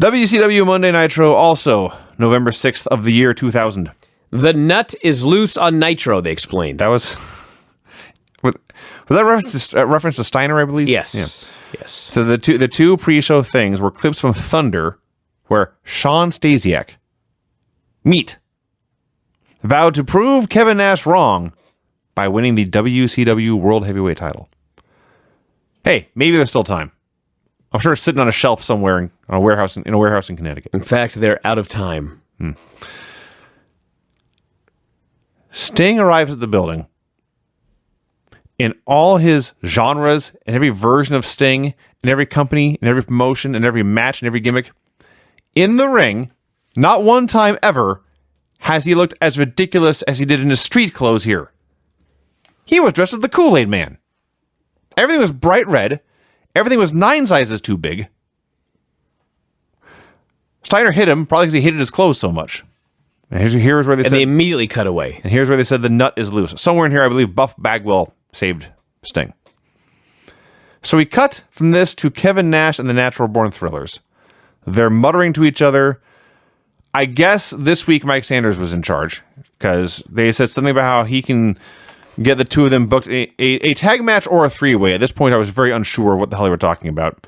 WCW Monday Nitro, also November 6th of the year 2000. The nut is loose on Nitro, they explained. That was that reference to Steiner, I believe? Yes. Yeah. Yes. So the two pre-show things were clips from Thunder, where Sean Stasiak, Meat, vowed to prove Kevin Nash wrong by winning the WCW World Heavyweight title. Hey, maybe there's still time. I'm sure it's sitting on a shelf somewhere in a warehouse in Connecticut. In fact, they're out of time. Sting arrives at the building. In all his genres and every version of Sting, in every company, in every promotion, in every match, in every gimmick, in the ring, not one time ever has he looked as ridiculous as he did in his street clothes here. He was dressed as the Kool-Aid Man. Everything was bright red. Everything was 9 sizes too big. Steiner hit him, probably because he hated his clothes so much. And here's where they immediately cut away. And here's where they said the nut is loose. Somewhere in here, I believe Buff Bagwell saved Sting. So we cut from this to Kevin Nash and the Natural Born Thrillers. They're muttering to each other. I guess this week Mike Sanders was in charge because they said something about how he can get the two of them booked a tag match or a three-way. At this point, I was very unsure what the hell they were talking about.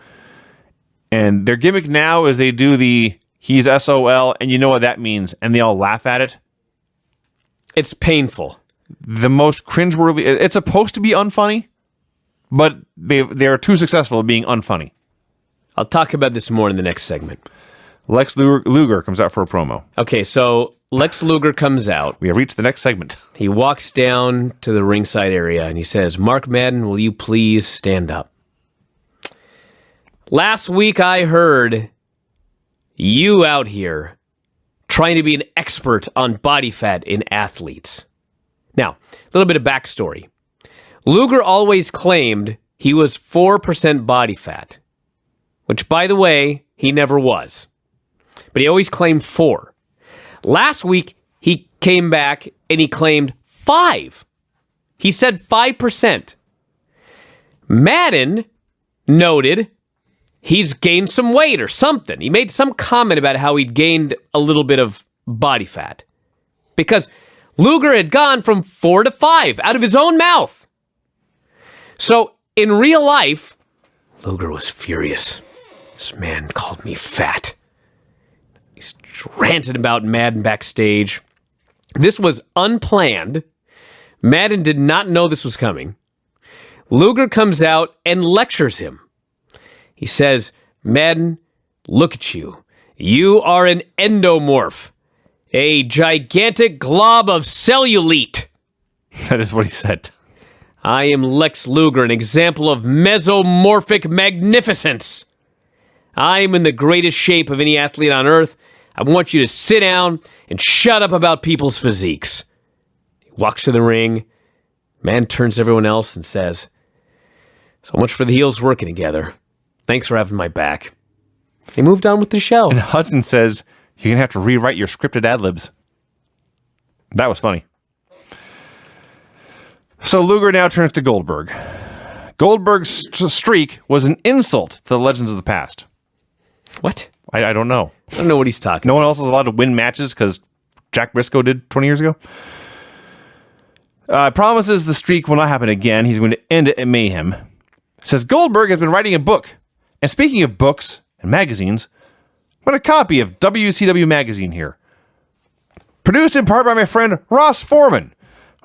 And their gimmick now is they do the he's SOL, and you know what that means, and they all laugh at it. It's painful. The most cringeworthy. It's supposed to be unfunny, but they are too successful at being unfunny. I'll talk about this more in the next segment. Lex Luger comes out for a promo. Okay, so Lex Luger comes out. We have reached the next segment. He walks down to the ringside area and he says, "Mark Madden, will you please stand up? Last week I heard you out here trying to be an expert on body fat in athletes." Now, a little bit of backstory. Luger always claimed he was 4% body fat, which, by the way, he never was. But he always claimed 4. Last week, he came back and he claimed 5. He said 5%. Madden noted he's gained some weight or something. He made some comment about how he'd gained a little bit of body fat. Because Luger had gone from 4 to 5 out of his own mouth. So, in real life, Luger was furious. This man called me fat. He's ranted about Madden backstage. This was unplanned. Madden did not know this was coming. Luger comes out and lectures him. He says, "Madden, look at you. You are an endomorph. A gigantic glob of cellulite." That is what he said. "I am Lex Luger, an example of mesomorphic magnificence. I am in the greatest shape of any athlete on earth. I want you to sit down and shut up about people's physiques." He walks to the ring. Man turns to everyone else and says, "So much for the heels working together. Thanks for having my back." He moved on with the show. And Hudson says, "You're going to have to rewrite your scripted ad-libs." That was funny. So Luger now turns to Goldberg. Goldberg's streak was an insult to the legends of the past. What? I don't know. I don't know what he's talking No one else is allowed to win matches because Jack Briscoe did 20 years ago. Promises the streak will not happen again. He's going to end it in mayhem. Says Goldberg has been writing a book. And speaking of books and magazines, I've got a copy of WCW Magazine here. Produced in part by my friend Ross Foreman.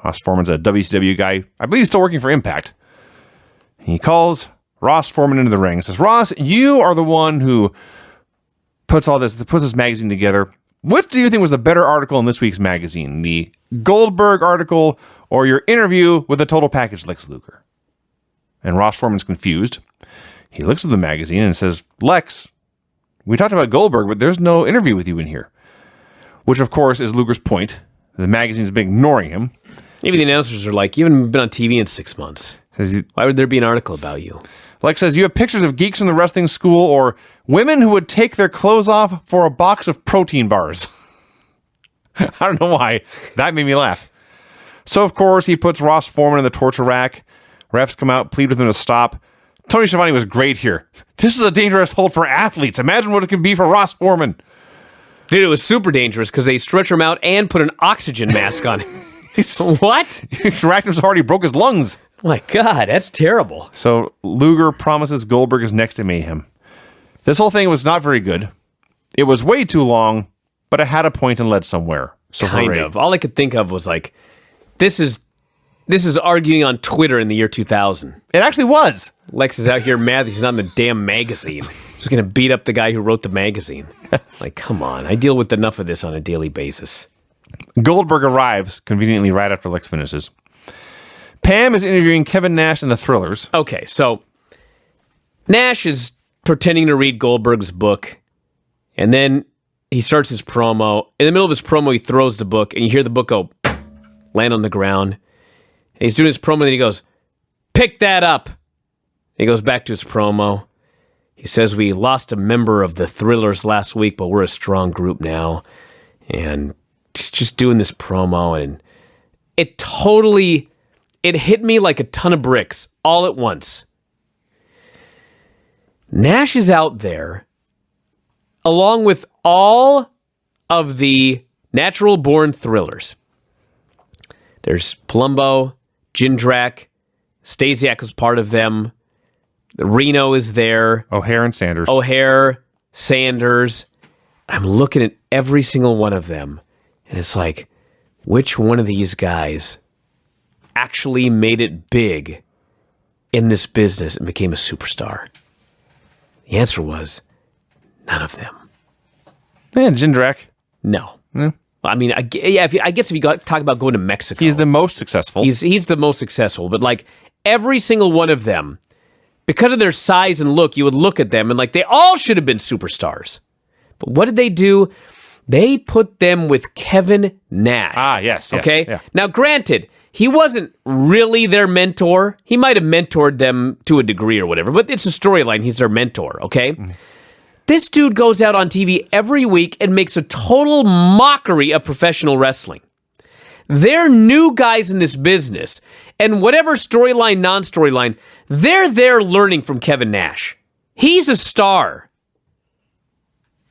Ross Foreman's a WCW guy. I believe he's still working for Impact. He calls Ross Foreman into the ring and says, "Ross, you are the one who puts this magazine together. Which do you think was the better article in this week's magazine? The Goldberg article or your interview with the Total Package Lex Luger?" And Ross Foreman's confused. He looks at the magazine and says, "Lex, we talked about Goldberg, but there's no interview with you in here." Which, of course, is Luger's point. The magazine's been ignoring him. Maybe the announcers are like, "You haven't been on TV in 6 months. Why would there be an article about you?" Lex says, "You have pictures of geeks from the wrestling school or women who would take their clothes off for a box of protein bars." I don't know why. That made me laugh. So, of course, he puts Ross Foreman in the torture rack. Refs come out, plead with him to stop. Tony Schiavone was great here. This is a dangerous hold for athletes. Imagine what it could be for Ross Foreman. Dude, it was super dangerous because they stretched him out and put an oxygen mask on him. What? He racked him so hard he broke his lungs. My God, that's terrible. So Luger promises Goldberg is next to mayhem. This whole thing was not very good. It was way too long, but it had a point and led somewhere. So Kind hooray. of. All I could think of was like, this is arguing on Twitter in the year 2000. It actually was. Lex is out here mad that he's not in the damn magazine. He's going to beat up the guy who wrote the magazine. Like, come on. I deal with enough of this on a daily basis. Goldberg arrives conveniently right after Lex finishes. Pam is interviewing Kevin Nash and the Thrillers. Okay, so Nash is pretending to read Goldberg's book, and then he starts his promo. In the middle of his promo, he throws the book, and you hear the book go land on the ground. And he's doing his promo, and then he goes, "Pick that up." And he goes back to his promo. He says, "We lost a member of the Thrillers last week, but we're a strong group now." And he's just doing this promo, and it hit me like a ton of bricks all at once. Nash is out there, along with all of the natural-born Thrillers. There's Palumbo, Jindrak, Stasiak is part of them. Reno is there. O'Hare and Sanders. O'Hare, Sanders. I'm looking at every single one of them, and it's like, which one of these guys actually made it big in this business and became a superstar? The answer was none of them. Yeah, Jindrak. No. I mean, I guess if you talk about going to Mexico, He's the most successful. he's the most successful. But like every single one of them, because of their size and look, you would look at them and like they all should have been superstars. But what did they do? They put them with Kevin Nash. Ah, yes. Okay? Yeah. Now, granted, he wasn't really their mentor. He might have mentored them to a degree or whatever, but it's a storyline. He's their mentor, okay? This dude goes out on TV every week and makes a total mockery of professional wrestling. They're new guys in this business, and whatever storyline, non-storyline, they're there learning from Kevin Nash. He's a star.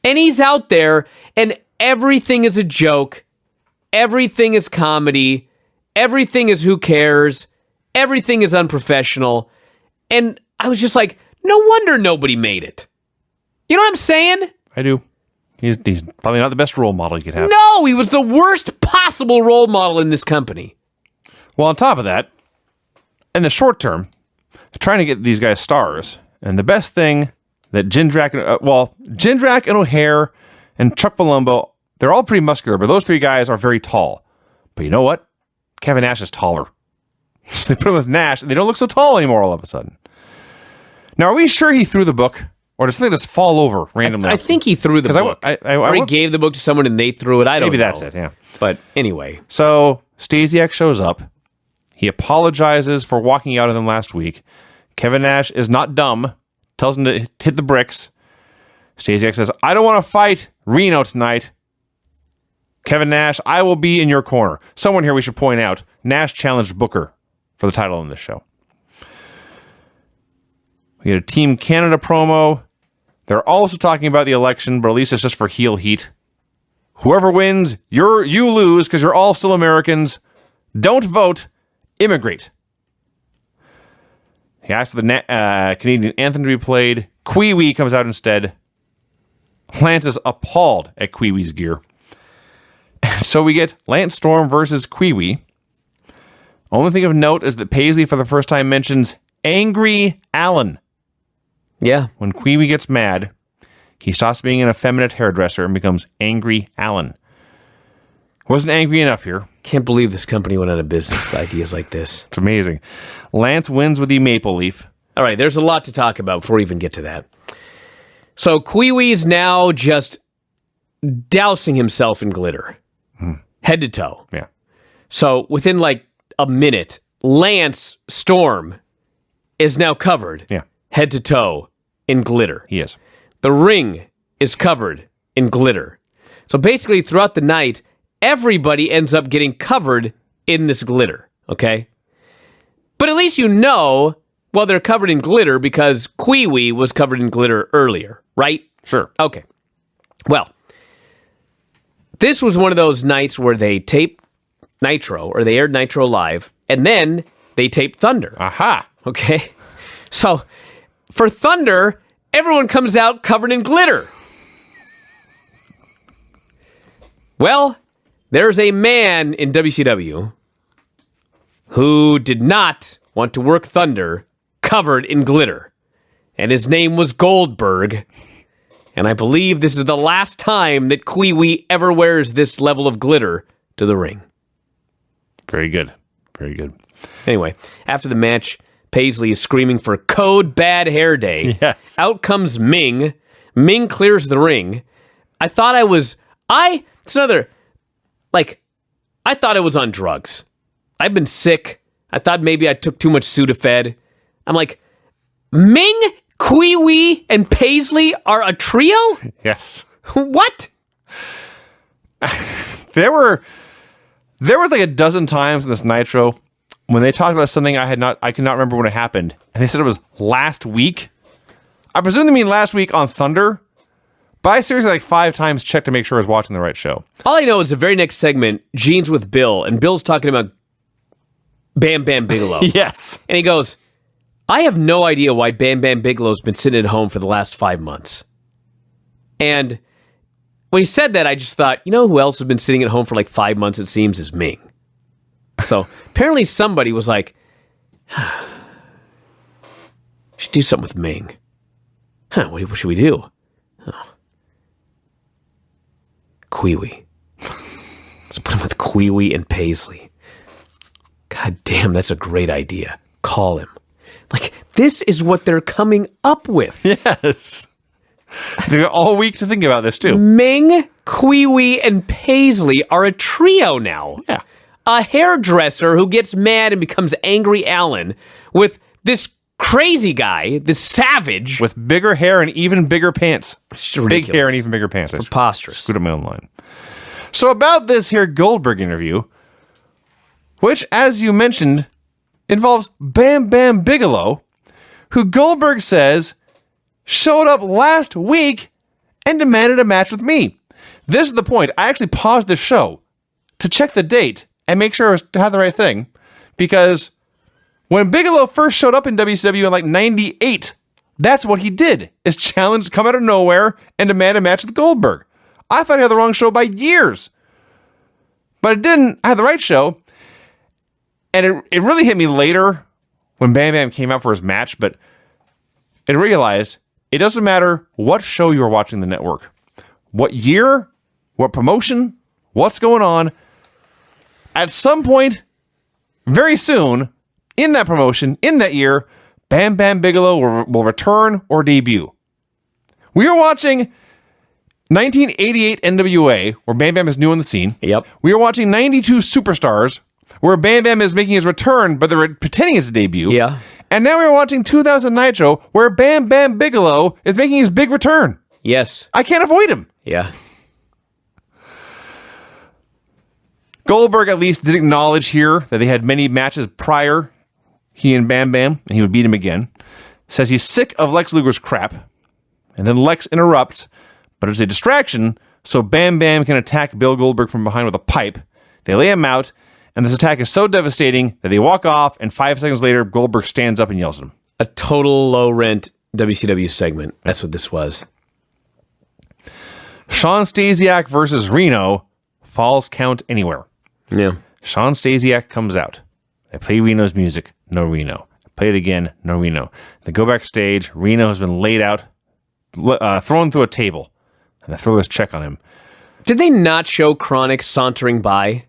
And he's out there, and everything is a joke. Everything is comedy. Everything is who cares. Everything is unprofessional. And I was just like, no wonder nobody made it. You know what I'm saying? I do. He's probably not the best role model you could have. No, he was the worst possible role model in this company. Well, on top of that, in the short term, trying to get these guys stars, and the best thing that Jindrak and O'Hare and Chuck Palumbo, they're all pretty muscular, but those three guys are very tall. But you know what? Kevin Nash is taller. So they put him with Nash, and they don't look so tall anymore all of a sudden. Now, are we sure he threw the book? Or does something just fall over randomly? I think he threw the book. Or he gave the book to someone and they threw it. I don't know. Maybe that's it, yeah. But anyway. So Stasiak shows up. He apologizes for walking out on them last week. Kevin Nash is not dumb. Tells him to hit the bricks. Stasiak says, "I don't want to fight Reno tonight. Kevin Nash, I will be in your corner." Someone here we should point out, Nash challenged Booker for the title in this show. We get a Team Canada promo. They're also talking about the election, but at least it's just for heel heat. Whoever wins, you lose because you're all still Americans. Don't vote. Immigrate. He asks for the Canadian anthem to be played. Kwee-wee comes out instead. Lance is appalled at Kwee-wee's gear. So we get Lance Storm versus Kwee-wee. Only thing of note is that Paisley for the first time mentions Angry Allen. Yeah. When Kwee-wee gets mad, he stops being an effeminate hairdresser and becomes Angry Allen. Wasn't angry enough here. Can't believe this company went out of business with ideas like this. It's amazing. Lance wins with the maple leaf. All right, there's a lot to talk about before we even get to that. So Kwee-wee's now just dousing himself in glitter. Head to toe. Yeah. So within like a minute, Lance Storm is now covered head to toe in glitter. He is. The ring is covered in glitter. So basically throughout the night, everybody ends up getting covered in this glitter, okay? But at least you know Well, they're covered in glitter because Kwee-Wee was covered in glitter earlier, right? Sure. Okay. Well, this was one of those nights where they taped Nitro, or they aired Nitro live, and then they taped Thunder. Aha. Okay? So, for Thunder, everyone comes out covered in glitter. Well, there's a man in WCW who did not want to work Thunder covered in glitter. And his name was Goldberg. And I believe this is the last time that Kwee-Wee ever wears this level of glitter to the ring. Very good. Very good. Anyway, after the match, Paisley is screaming for Code Bad Hair Day. Yes. Out comes Ming. Ming clears the ring. I thought I was on drugs. I've been sick. I thought maybe I took too much Sudafed. I'm like, Ming, Kwee-Wee, and Paisley are a trio? Yes. What? There was like a dozen times in this Nitro when they talked about something I could not remember when it happened. And they said it was last week. I presume they mean last week on Thunder. But I seriously like 5 times checked to make sure I was watching the right show. All I know is the very next segment, Gene's with Bill, and Bill's talking about Bam Bam Bigelow. Yes. And he goes, I have no idea why Bam Bam Bigelow's been sitting at home for the last 5 months. And when he said that, I just thought, you know who else has been sitting at home for like 5 months, it seems, is Ming. So apparently somebody was like, should do something with Ming. What should we do? Kwee-Wee. Let's put him with Kwee-Wee and Paisley. God damn, that's a great idea. Call him. Like, this is what they're coming up with. Yes. They got all week to think about this, too. Ming, Kwee-Wee, and Paisley are a trio now. Yeah. A hairdresser who gets mad and becomes Angry Alan with this crazy guy, this savage. With bigger hair and even bigger pants. Big hair and even bigger pants. Preposterous. Screwed up my own line. So about this here Goldberg interview, which, as you mentioned, involves Bam Bam Bigelow, who Goldberg says showed up last week and demanded a match with me. This is the point. I actually paused the show to check the date and make sure I had the right thing, because when Bigelow first showed up in WCW in like 98, that's what he did, is challenge, come out of nowhere, and demand a match with Goldberg. I thought he had the wrong show by years. But it didn't. I had the right show. And it really hit me later when Bam Bam came out for his match, but I realized it doesn't matter what show you're watching the network. What year, what promotion, what's going on. At some point, very soon, in that promotion, in that year, Bam Bam Bigelow will return or debut. We are watching 1988 NWA, where Bam Bam is new on the scene. Yep. We are watching 92 Superstars, where Bam Bam is making his return, but they're pretending it's a debut. Yeah. And now we're watching 2000 Nitro, where Bam Bam Bigelow is making his big return. Yes. I can't avoid him. Yeah. Goldberg at least did acknowledge here that they had many matches prior, he and Bam Bam, and he would beat him again. Says he's sick of Lex Luger's crap. And then Lex interrupts, but it's a distraction, so Bam Bam can attack Bill Goldberg from behind with a pipe. They lay him out, and this attack is so devastating that they walk off, and 5 seconds later, Goldberg stands up and yells at him. A total low-rent WCW segment. That's what this was. Sean Stasiak versus Reno, Falls Count Anywhere. Yeah. Sean Stasiak comes out. They play Reno's music. No Reno. They play it again. No Reno. They go backstage. Reno has been laid out, thrown through a table, and they throw this check on him. Did they not show Chronic sauntering by?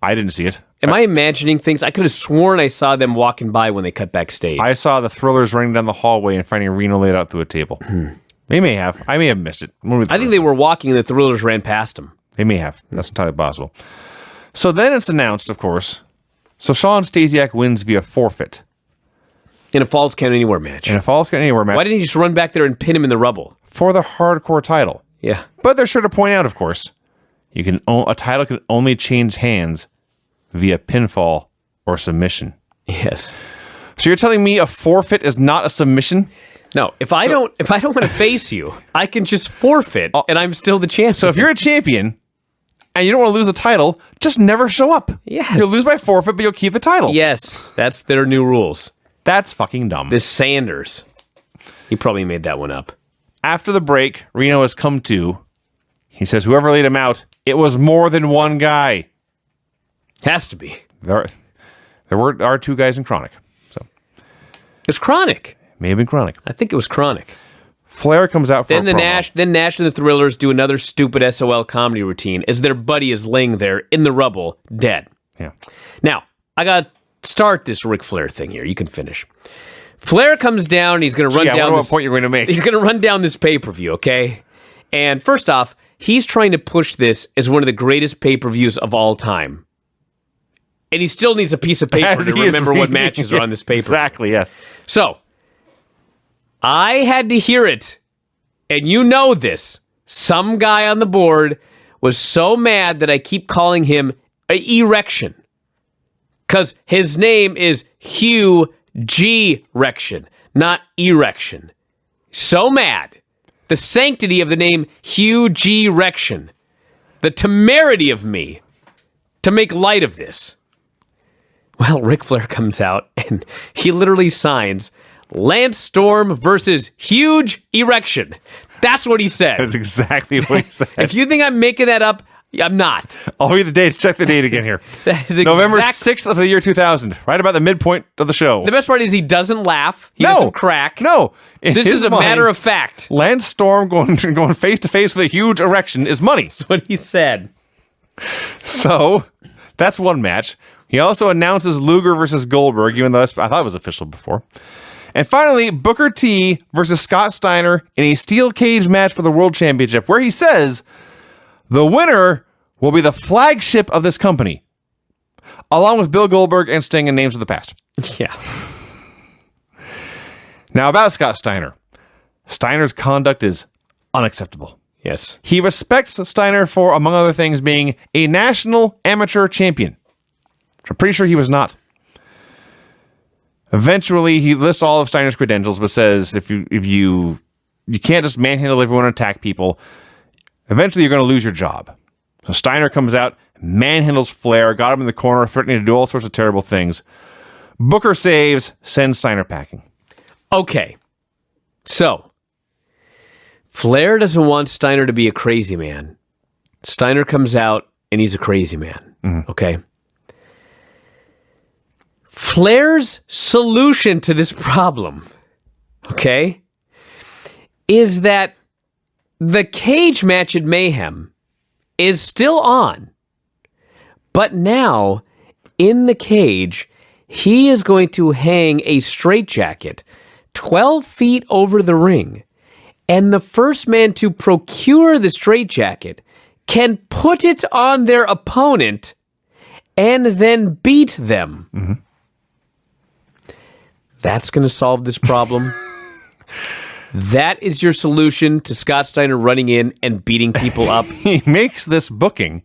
I didn't see it. Am I imagining things? I could have sworn I saw them walking by when they cut backstage. I saw the Thrillers running down the hallway and finding Reno laid out through a table. They may have. I may have missed it. I think they were walking and the Thrillers ran past them. They may have. That's entirely possible. So then it's announced, of course. So Sean Stasiak wins via forfeit. In a Falls Count Anywhere match. In a Falls Count Anywhere match. Why didn't he just run back there and pin him in the rubble? For the hardcore title. Yeah. But they're sure to point out, of course, a title can only change hands via pinfall or submission. Yes. So you're telling me a forfeit is not a submission? No, if I don't want to face you, I can just forfeit, and I'm still the champion. So if you're a champion and you don't want to lose the title, just never show up. Yes. You'll lose by forfeit, but you'll keep the title. Yes, that's their new rules. That's fucking dumb. This Sanders, he probably made that one up. After the break, Reno has come to. He says whoever laid him out, it was more than one guy. Has to be. There are two guys in Chronic. So It was Chronic. may have been Chronic. I think it was Chronic. Flair comes out for Then a promo. Then Nash and the Thrillers do another stupid SOL comedy routine as their buddy is laying there in the rubble, dead. Yeah. Now, I got to start this Ric Flair thing here. You can finish. Flair comes down and he's going to run I down wonder this, what point you're going to make. he's going to run down this pay-per-view, okay? And first off, he's trying to push this as one of the greatest pay-per-views of all time. And he still needs a piece of paper As to he is remember what reading matches are on this paper. Exactly, yes. So, I had to hear it, and you know this. Some guy on the board was so mad that I keep calling him a erection. Because his name is Hugh G. Rection, not erection. So mad. The sanctity of the name Hugh G. Rection. The temerity of me to make light of this. Well, Ric Flair comes out and he literally signs Lance Storm versus Huge Erection. That's what he said. That's exactly what he said. If you think I'm making that up, I'm not. I'll read the date. Check the date again here. That is November 6th of the year 2000. Right about the midpoint of the show. The best part is he doesn't laugh. He doesn't crack. No. In This his is a mind, matter of fact. Lance Storm going face to face with a huge erection is money. That's what he said. So that's one match. He also announces Luger versus Goldberg, even though I thought it was official before. And finally, Booker T versus Scott Steiner in a steel cage match for the World Championship, where he says the winner will be the flagship of this company, along with Bill Goldberg and Sting and names of the past. Yeah. Now about Scott Steiner. Steiner's conduct is unacceptable. Yes. He respects Steiner for, among other things, being a national amateur champion. Which I'm pretty sure he was not. Eventually, he lists all of Steiner's credentials, but says if you can't just manhandle everyone and attack people, eventually you're going to lose your job. So Steiner comes out, manhandles Flair, got him in the corner, threatening to do all sorts of terrible things. Booker saves, sends Steiner packing. Okay. So, Flair doesn't want Steiner to be a crazy man. Steiner comes out and he's a crazy man. Okay. Flair's solution to this problem, okay, is that the cage match at Mayhem is still on. But now, in the cage, he is going to hang a straitjacket 12 feet over the ring. And the first man to procure the straitjacket can put it on their opponent and then beat them. Mm-hmm. That's going to solve this problem. That is your solution to Scott Steiner running in and beating people up. He makes this booking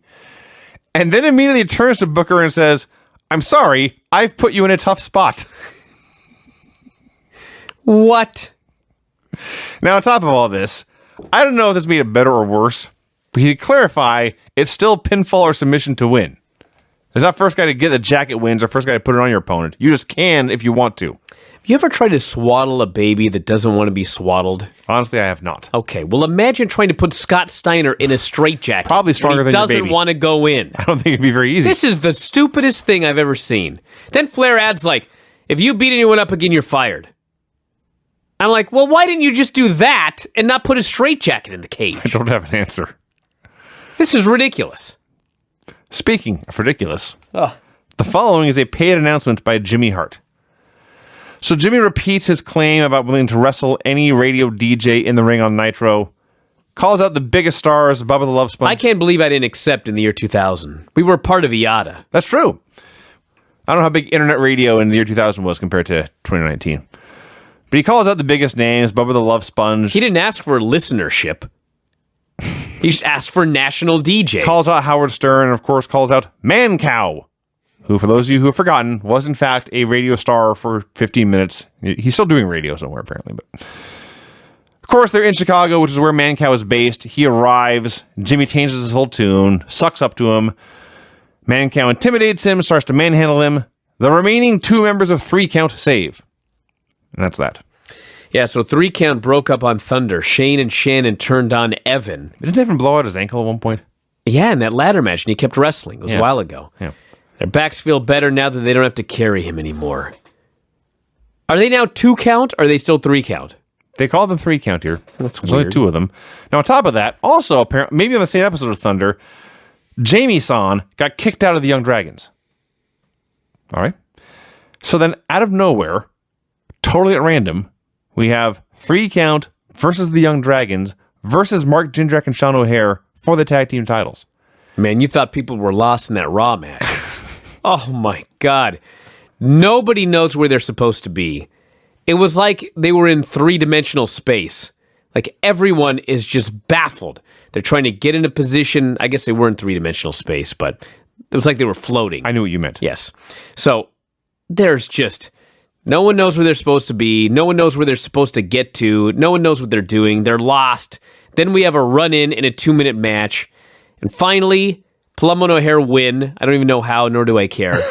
and then immediately turns to Booker and says, I'm sorry, I've put you in a tough spot. What? Now, on top of all this, I don't know if this made it better or worse, but he did clarify it's still pinfall or submission to win. There's not first guy to get the jacket wins or first guy to put it on your opponent. You just can if you want to. Have you ever tried to swaddle a baby that doesn't want to be swaddled? Honestly, I have not. Okay, well imagine trying to put Scott Steiner in a straitjacket. Probably stronger than your baby. He doesn't want to go in. I don't think it'd be very easy. This is the stupidest thing I've ever seen. Then Flair adds like, if you beat anyone up again, you're fired. I'm like, well, why didn't you just do that and not put a straitjacket in the cage? I don't have an answer. This is ridiculous. Speaking of ridiculous, Ugh. the following is a paid announcement by Jimmy Hart. So Jimmy repeats his claim about willing to wrestle any radio DJ in the ring on Nitro, calls out the biggest stars, Bubba the Love Sponge. I can't believe I didn't accept in the year 2000. We were part of IATA. That's true. I don't know how big internet radio in the year 2000 was compared to 2019. But he calls out the biggest names, Bubba the Love Sponge. He didn't ask for listenership. He just asked for national DJ. Calls out Howard Stern, and of course calls out Man Cow, who, for those of you who have forgotten, was in fact a radio star for 15 minutes. He's still doing radio somewhere, apparently. But of course, they're in Chicago, which is where Mancow is based. He arrives. Jimmy changes his whole tune, sucks up to him. Mancow intimidates him, starts to manhandle him. The remaining 2 members of 3 Count save. And that's that. Yeah, so 3 Count broke up on Thunder. Shane and Shannon turned on Evan. Didn't Evan blow out his ankle at one point? Yeah, in that ladder match, and he kept wrestling. It was a while ago. Yeah. Their backs feel better now that they don't have to carry him anymore. Are they now 2 Count, or are they still 3 Count? They call them 3 Count here. That's There's weird. only 2 of them. Now, on top of that, also, apparently, maybe on the same episode of Thunder, Jamie-san got kicked out of the Young Dragons. All right? So then, out of nowhere, totally at random, we have 3 Count versus the Young Dragons versus Mark Jindrak and Sean O'Hare for the tag team titles. Man, you thought people were lost in that Raw match. Oh, my God. Nobody knows where they're supposed to be. It was like they were in 3-dimensional space. Like, everyone is just baffled. They're trying to get in a position. I guess they were in 3-dimensional space, but it was like they were floating. I knew what you meant. Yes. So there's just no one knows where they're supposed to be. No one knows where they're supposed to get to. No one knows what they're doing. They're lost. Then we have a run-in a 2-minute match. And finally, Plum and O'Hare win. I don't even know how, nor do I care.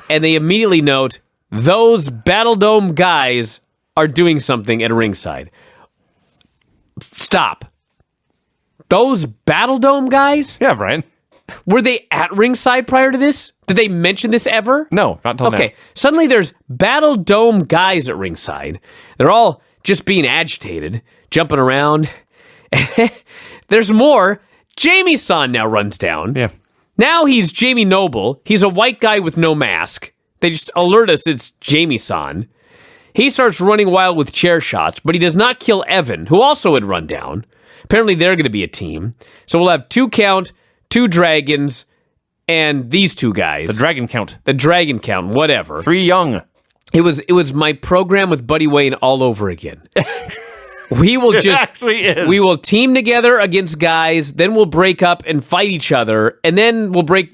And they immediately note, those Battle Dome guys are doing something at ringside. Stop. Those Battle Dome guys? Yeah, Brian. Were they at ringside prior to this? Did they mention this ever? No, not until now. Okay, suddenly there's Battle Dome guys at ringside. They're all just being agitated, jumping around. There's more. Jamie-san now runs down. Yeah. Now he's Jamie Noble. He's a white guy with no mask. They just alert us it's Jamie-san. He starts running wild with chair shots, but he does not kill Evan, who also had run down. Apparently they're going to be a team. So we'll have 2 Count, 2 Dragons, and these 2 guys. The Dragon Count. The Dragon Count, whatever. 3 Young. It was my program with Buddy Wayne all over again. We will It actually is. We will team together against guys, then we'll break up and fight each other, and then we'll break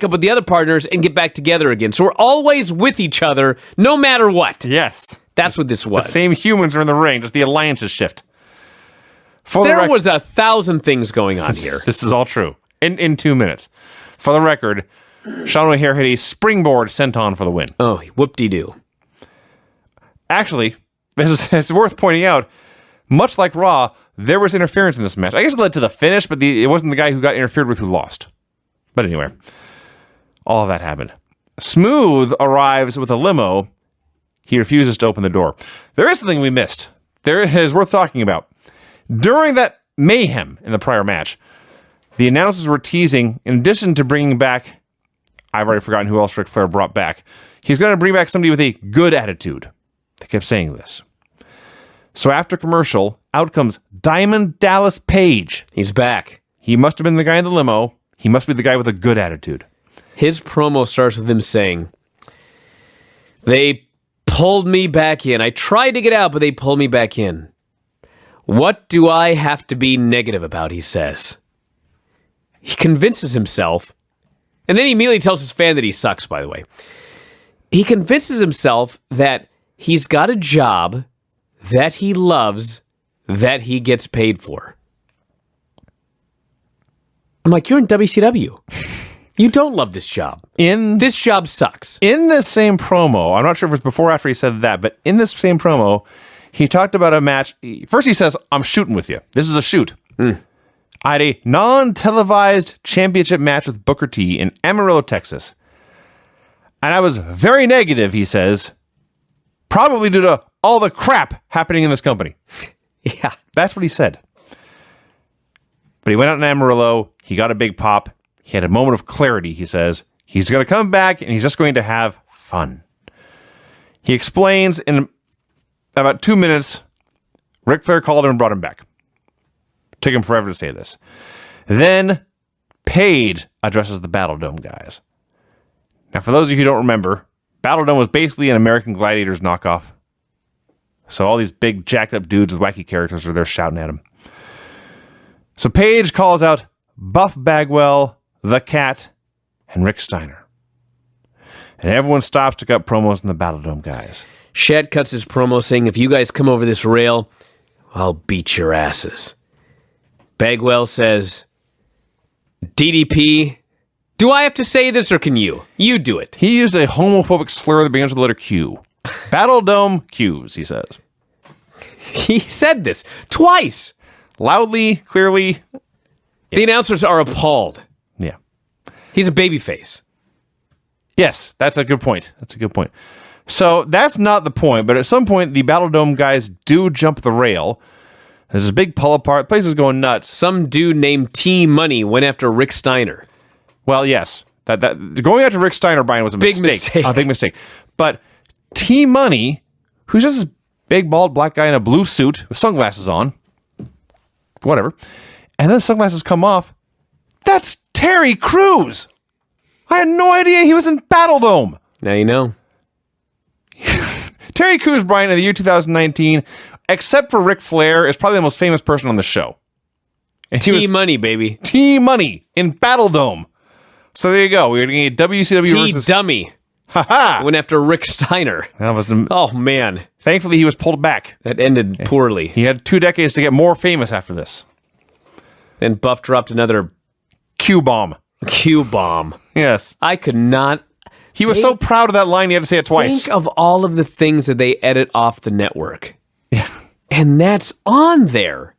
up with the other partners and get back together again. So we're always with each other, no matter what. Yes. That's what this was. The same humans are in the ring, just the alliances shift. There was 1,000 things going on here. This is all true. In 2 minutes. For the record, Sean O'Hare hit a springboard senton for the win. Oh, whoop-de-doo. Actually, it's worth pointing out, much like Raw, there was interference in this match. I guess it led to the finish, but it wasn't the guy who got interfered with who lost. But anyway, all of that happened. Smooth arrives with a limo. He refuses to open the door. There is something we missed. There is worth talking about. During that mayhem in the prior match, the announcers were teasing, in addition to bringing back, I've already forgotten who else Ric Flair brought back, he's going to bring back somebody with a good attitude. They kept saying this. So after commercial, out comes Diamond Dallas Page. He's back. He must have been the guy in the limo. He must be the guy with a good attitude. His promo starts with him saying, they pulled me back in. I tried to get out, but they pulled me back in. What do I have to be negative about, he says. He convinces himself, and then he immediately tells his fan that he sucks, by the way. He convinces himself that he's got a job that he loves, that he gets paid for. I'm like, you're in WCW. You don't love this job. This job sucks. In this same promo, I'm not sure if it was before or after he said that, but in this same promo, he talked about a match. First he says, I'm shooting with you. This is a shoot. I had a non-televised championship match with Booker T in Amarillo, Texas. And I was very negative, he says, probably due to all the crap happening in this company. Yeah. That's what he said. But he went out in Amarillo. He got a big pop. He had a moment of clarity, he says. He's going to come back, and he's just going to have fun. He explains in about 2 minutes, Ric Flair called him and brought him back. Took him forever to say this. Then Page addresses the Battle Dome guys. Now, for those of you who don't remember, Battle Dome was basically an American Gladiators knockoff. So all these big jacked up dudes with wacky characters are there shouting at him. So Page calls out Buff Bagwell, The Cat, and Rick Steiner. And everyone stops to cut promos on the Battle Dome guys. Shed cuts his promo saying, if you guys come over this rail, I'll beat your asses. Bagwell says, DDP, do I have to say this or can you? You do it. He used a homophobic slur that begins with the letter Q. Battle Dome Qs, he says. He said this twice. Loudly, clearly. The announcers are appalled. Yeah. He's a babyface. Yes, that's a good point. So that's not the point, but at some point, the Battle Dome guys do jump the rail. There's this big pull apart. The place is going nuts. Some dude named T Money went after Rick Steiner. Well, yes. That going after Rick Steiner, Brian, was a mistake. A big mistake. But T Money, who's just this big, bald black guy in a blue suit with sunglasses on, whatever, and then the sunglasses come off, that's Terry Crews. I had no idea he was in Battle Dome. Now you know. Terry Crews, Brian, in the year 2019, except for Ric Flair, is probably the most famous person on the show. T-Money, baby. T-Money in Battle Dome. So there you go. We're going to get WCW versus... T-Dummy. Ha-ha! Went after Rick Steiner. That was Oh, man. Thankfully, he was pulled back. That ended poorly. He had 2 decades to get more famous after this. Then Buff dropped another Q-bomb. Q-bomb. Yes. I could not... He was so proud of that line, he had to say it twice. Think of all of the things that they edit off the network. Yeah. And that's on there.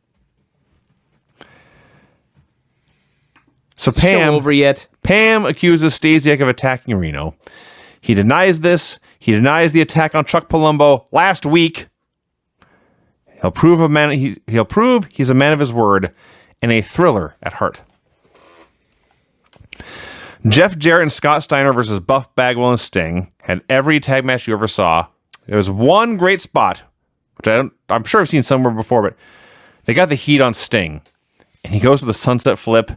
So Show over yet? Pam accuses Stasiak of attacking Reno. He denies this. He denies the attack on Chuck Palumbo last week. He'll prove he's a man of his word and a thriller at heart. Jeff Jarrett and Scott Steiner versus Buff Bagwell and Sting had every tag match you ever saw. There was one great spot, which I'm sure I've seen somewhere before, but they got the heat on Sting. And he goes to the sunset flip,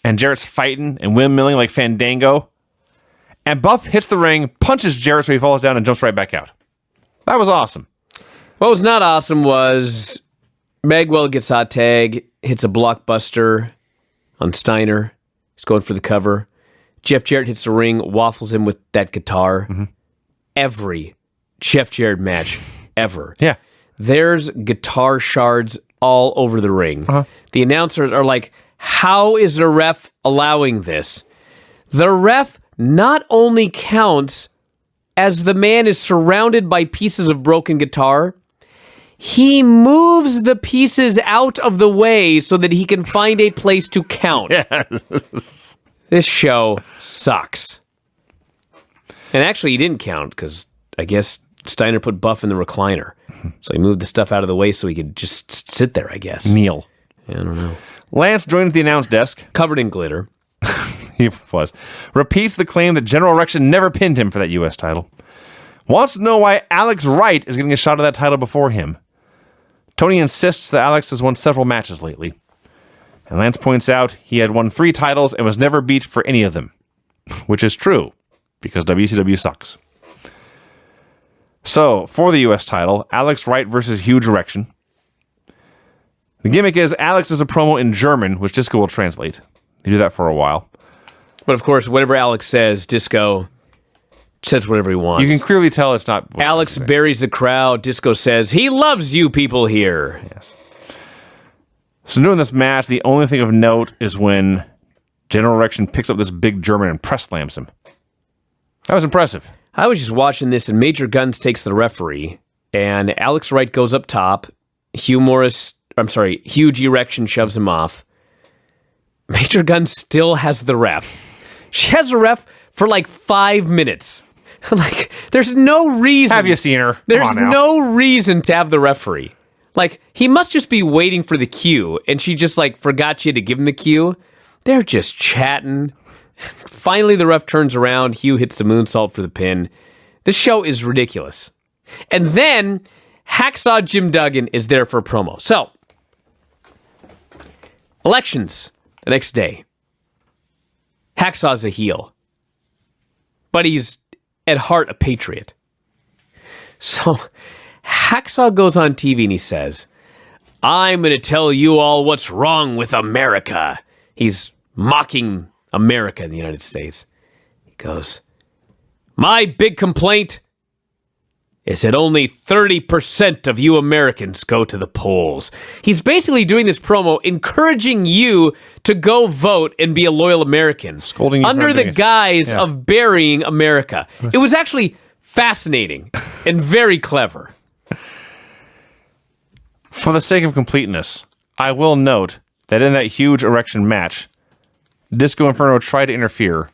and Jarrett's fighting and windmilling like Fandango. And Buff hits the ring, punches Jarrett so he falls down and jumps right back out. That was awesome. What was not awesome was Bagwell gets hot tag, hits a blockbuster on Steiner. He's going for the cover. Jeff Jarrett hits the ring, waffles him with that guitar. Mm-hmm. Every Jeff Jarrett match ever. Yeah. There's guitar shards all over the ring. Uh-huh. The announcers are like, how is the ref allowing this? The ref not only counts as the man is surrounded by pieces of broken guitar, he moves the pieces out of the way so that he can find a place to count. Yes. This show sucks. And actually, he didn't count because I guess Steiner put Buff in the recliner. So he moved the stuff out of the way so he could just sit there, I guess. Kneel. Yeah, I don't know. Lance joins the announce desk. Covered in glitter. He was. Repeats the claim that General Erection never pinned him for that U.S. title. Wants to know why Alex Wright is getting a shot at that title before him. Tony insists that Alex has won several matches lately. And Lance points out he had won 3 titles and was never beat for any of them. Which is true, because WCW sucks. So, for the U.S. title, Alex Wright versus Huge Erection. The gimmick is Alex is a promo in German, which Disco will translate. They do that for a while. But of course, whatever Alex says, Disco says whatever he wants. You can clearly tell it's not... Alex buries the crowd. Disco says, he loves you people here. Yes. So during this match, the only thing of note is when General Erection picks up this big German and press slams him. That was impressive. I was just watching this, and Major Guns takes the referee, and Alex Wright goes up top. Huge Erection shoves him off. Major Guns still has the ref. She has a ref for like 5 minutes. Like, there's no reason. Have you seen her? There's no reason to have the referee. Like, he must just be waiting for the cue, and she just, like, forgot you to give him the cue. They're just chatting. Finally, the ref turns around. Hugh hits the moonsault for the pin. This show is ridiculous. And then, Hacksaw Jim Duggan is there for a promo. So, elections the next day. Hacksaw's a heel. But he's, at heart, a patriot. So... Hacksaw goes on TV and he says, I'm going to tell you all what's wrong with America. He's mocking America in the United States. He goes, My big complaint is that only 30% of you Americans go to the polls. He's basically doing this promo encouraging you to go vote and be a loyal American. Scolding you under for the doing it. guise of burying America. It was actually fascinating and very clever. For the sake of completeness, I will note that in that huge erection match, Disco Inferno tried to interfere,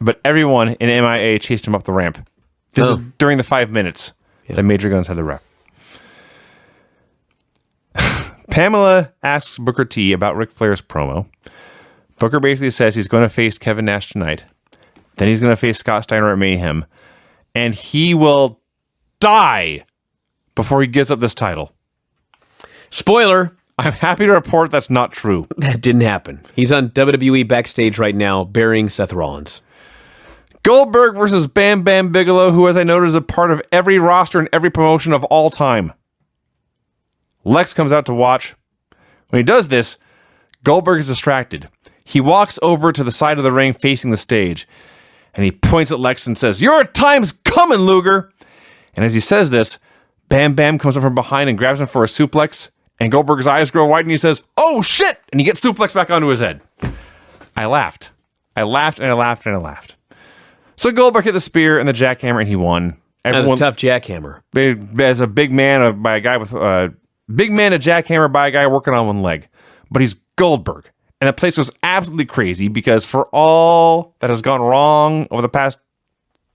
but everyone in MIA chased him up the ramp. This is during the 5 minutes that Major Guns had the ref. Pamela asks Booker T about Ric Flair's promo. Booker basically says he's going to face Kevin Nash tonight. Then he's going to face Scott Steiner at Mayhem. And he will die before he gives up this title. Spoiler, I'm happy to report that's not true. that didn't happen. He's on WWE backstage right now burying Seth Rollins. Goldberg versus Bam Bam Bigelow, who, as I noted, is a part of every roster and every promotion of all time. Lex comes out to watch. When he does this, Goldberg is distracted. He walks over to the side of the ring facing the stage, and he points at Lex and says, "Your time's coming, Luger!" And as he says this, Bam Bam comes up from behind and grabs him for a suplex, and Goldberg's eyes grow wide and he says, "Oh shit!" And he gets suplexed back onto his head. I laughed. I laughed and I laughed and I laughed. So Goldberg hit the spear and the jackhammer, and he won. That was a tough jackhammer. As a big man by a guy with big man, a jackhammer by a guy working on one leg, but he's Goldberg, and the place was absolutely crazy because for all that has gone wrong over the past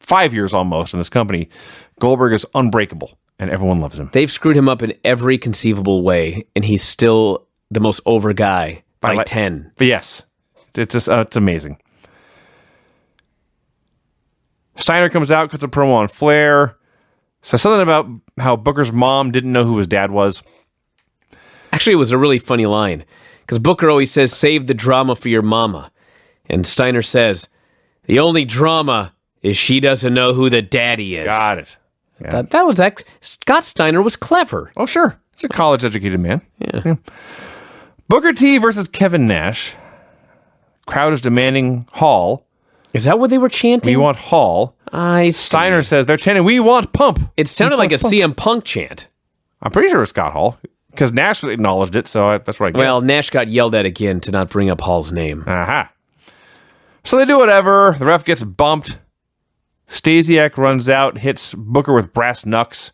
5 years almost in this company, Goldberg is unbreakable, and everyone loves him. They've screwed him up in every conceivable way, and he's still the most over guy by 10. But yes, it's just it's amazing. Steiner comes out, cuts a promo on Flair, says something about how Booker's mom didn't know who his dad was. Actually, it was a really funny line, because Booker always says, "Save the drama for your mama." And Steiner says, "The only drama is she doesn't know who the daddy is." Got it. Yeah. That was Scott Steiner was clever. Oh, sure. He's a college-educated man. Yeah. Booker T versus Kevin Nash. Crowd is demanding Hall. Is that what they were chanting? We want Hall. I see. Steiner says they're chanting, "We want Pump." It sounded like a CM Punk chant. I'm pretty sure it was Scott Hall because Nash acknowledged it, so that's what I guess. Well, Nash got yelled at again to not bring up Hall's name. Aha. So they do whatever. The ref gets bumped. Stasiak runs out, hits Booker with brass knucks.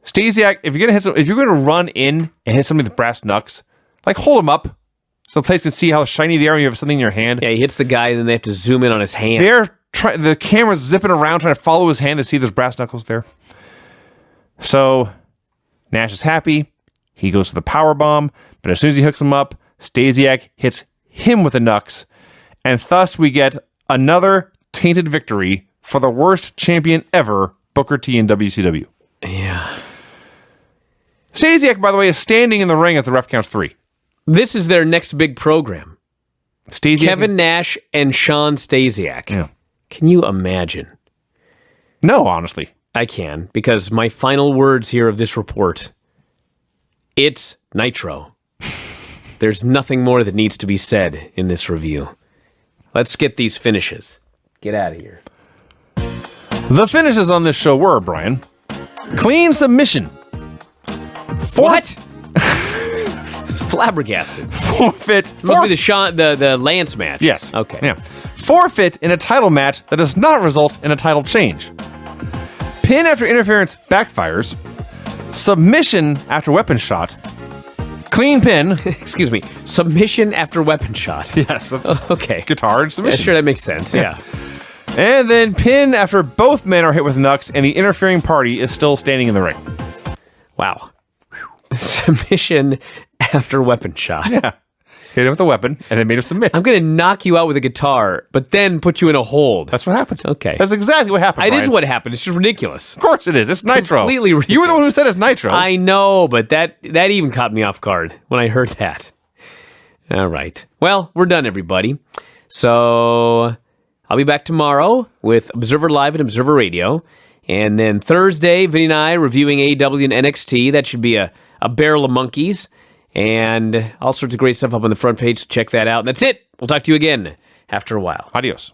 Stasiak, if you're gonna run in and hit somebody with brass knucks, like hold him up so the place can see how shiny they are when you have something in your hand. Yeah, he hits the guy, and then they have to zoom in on his hand. The camera's zipping around trying to follow his hand to see there's brass knuckles there. So Nash is happy. He goes to the power bomb, but as soon as he hooks him up, Stasiak hits him with the knucks, and thus we get another tainted victory for the worst champion ever, Booker T in WCW. Yeah. Stasiak, by the way, is standing in the ring as the ref counts 3. This is their next big program. Stasiak, Kevin Nash and Sean Stasiak. Yeah. Can you imagine? No, honestly. I can, because my final words here of this report, it's Nitro. There's nothing more that needs to be said in this review. Let's get these finishes. Get out of here. The finishes on this show were, Brian, clean submission. What? Flabbergasted. Forfeit. Must be the Lance match. Yes. Okay. Yeah. Forfeit in a title match that does not result in a title change. Pin after interference backfires. Submission after weapon shot. Clean pin. Excuse me. Submission after weapon shot. Yes. That's Okay. guitar submission. Yeah, sure, that makes sense. Yeah. And then pin after both men are hit with knucks and the interfering party is still standing in the ring. Wow. Submission after weapon shot. Yeah. Hit him with a weapon and it made him submit. I'm going to knock you out with a guitar, but then put you in a hold. That's what happened. Okay. That's exactly what happened. It Brian. is what happened. It's just ridiculous. Of course it is. It's Nitro. Completely ridiculous. You were the one who said it's Nitro. I know, but that even caught me off guard when I heard that. All right. Well, we're done, everybody. So I'll be back tomorrow with Observer Live and Observer Radio. And then Thursday, Vinny and I reviewing AEW and NXT. That should be a barrel of monkeys. And all sorts of great stuff up on the front page. So check that out. And that's it. We'll talk to you again after a while. Adios.